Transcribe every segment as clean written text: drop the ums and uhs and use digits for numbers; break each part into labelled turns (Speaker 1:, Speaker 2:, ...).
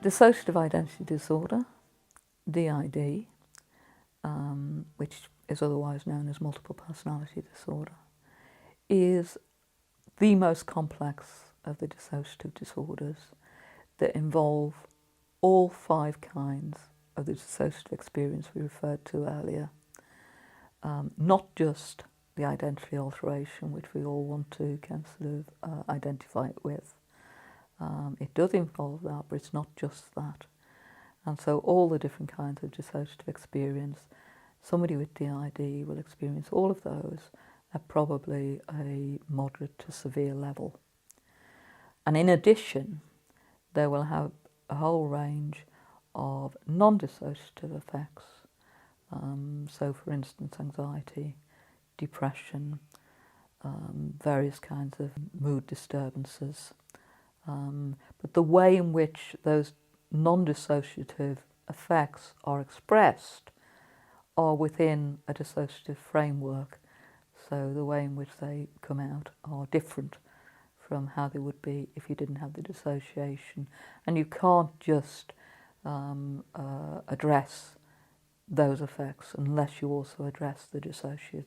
Speaker 1: Dissociative identity disorder, D.I.D, which is otherwise known as multiple personality disorder, is the most complex of the dissociative disorders that involve all 5 kinds of the dissociative experience we referred to earlier. Not just the identity alteration, which we all want to kind of sort of identify it with. It does involve that, but it's not just that. And so all the different kinds of dissociative experience, somebody with D.I.D will experience all of those at probably a moderate to severe level. And in addition, they will have a whole range of non-dissociative effects. So for instance, anxiety, depression, various kinds of mood disturbances. But the way in which those non-dissociative effects are expressed are within a dissociative framework. So the way in which they come out are different from how they would be if you didn't have the dissociation. And you can't just address those effects unless you also address the dissociation.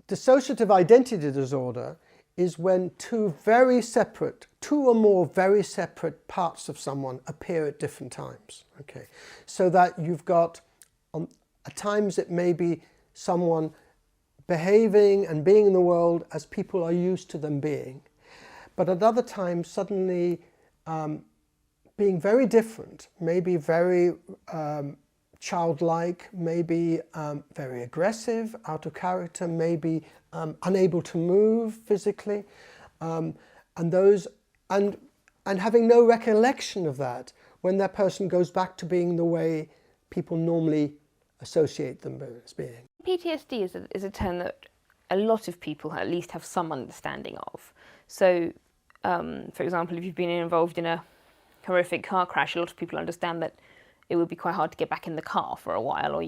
Speaker 2: Dissociative identity disorder is when two or more very separate parts of someone appear at different times. Okay, so that you've got, at times it may be someone behaving and being in the world as people are used to them being, but at other times suddenly being very different, maybe very childlike, maybe very aggressive, out of character, maybe unable to move physically, and having no recollection of that when that person goes back to being the way people normally associate them as being.
Speaker 3: PTSD is a term that a lot of people at least have some understanding of. So, for example, if you've been involved in a horrific car crash, a lot of people understand that it would be quite hard to get back in the car for a while,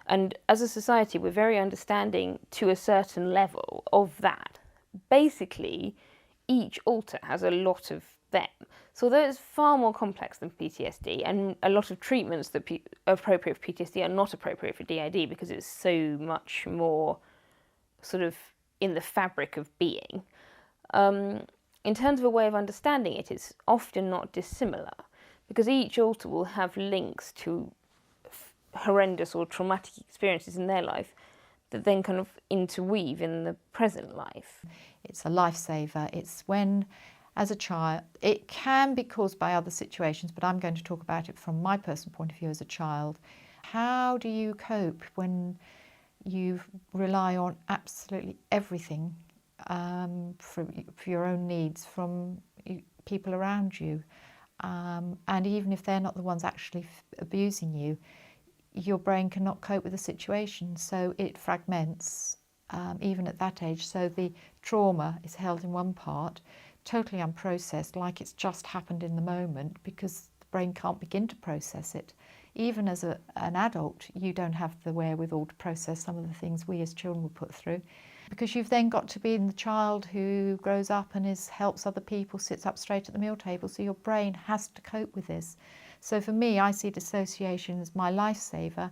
Speaker 3: and as a society we're very understanding to a certain level of that. Basically, each alter has a lot of them. So although it's far more complex than PTSD, and a lot of treatments that are appropriate for PTSD are not appropriate for D.I.D because it's so much more sort of in the fabric of being, in terms of a way of understanding it, it's often not dissimilar, because each alter will have links to horrendous or traumatic experiences in their life that then kind of interweave in the present life.
Speaker 4: It's a lifesaver. It's when, as a child, it can be caused by other situations, but I'm going to talk about it from my personal point of view as a child. How do you cope when you rely on absolutely everything for your own needs from people around you? And even if they're not the ones actually abusing you, your brain cannot cope with the situation, so it fragments even at that age. So the trauma is held in one part, totally unprocessed, like it's just happened in the moment, because the brain can't begin to process it. Even as an adult, you don't have the wherewithal to process some of the things we as children were put through, because you've then got to be the child who grows up and helps other people, sits up straight at the meal table, so your brain has to cope with this. So for me, I see dissociation as my lifesaver.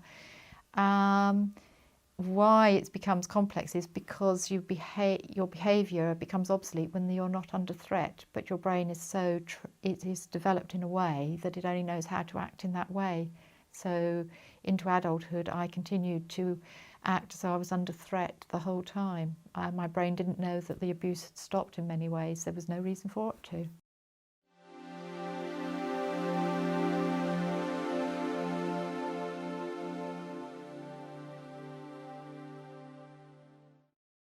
Speaker 4: Why it becomes complex is because your behaviour becomes obsolete when you're not under threat, but your brain is it is developed in a way that it only knows how to act in that way. So into adulthood, I continued to act as though I was under threat the whole time. My brain didn't know that the abuse had stopped in many ways. There was no reason for it to.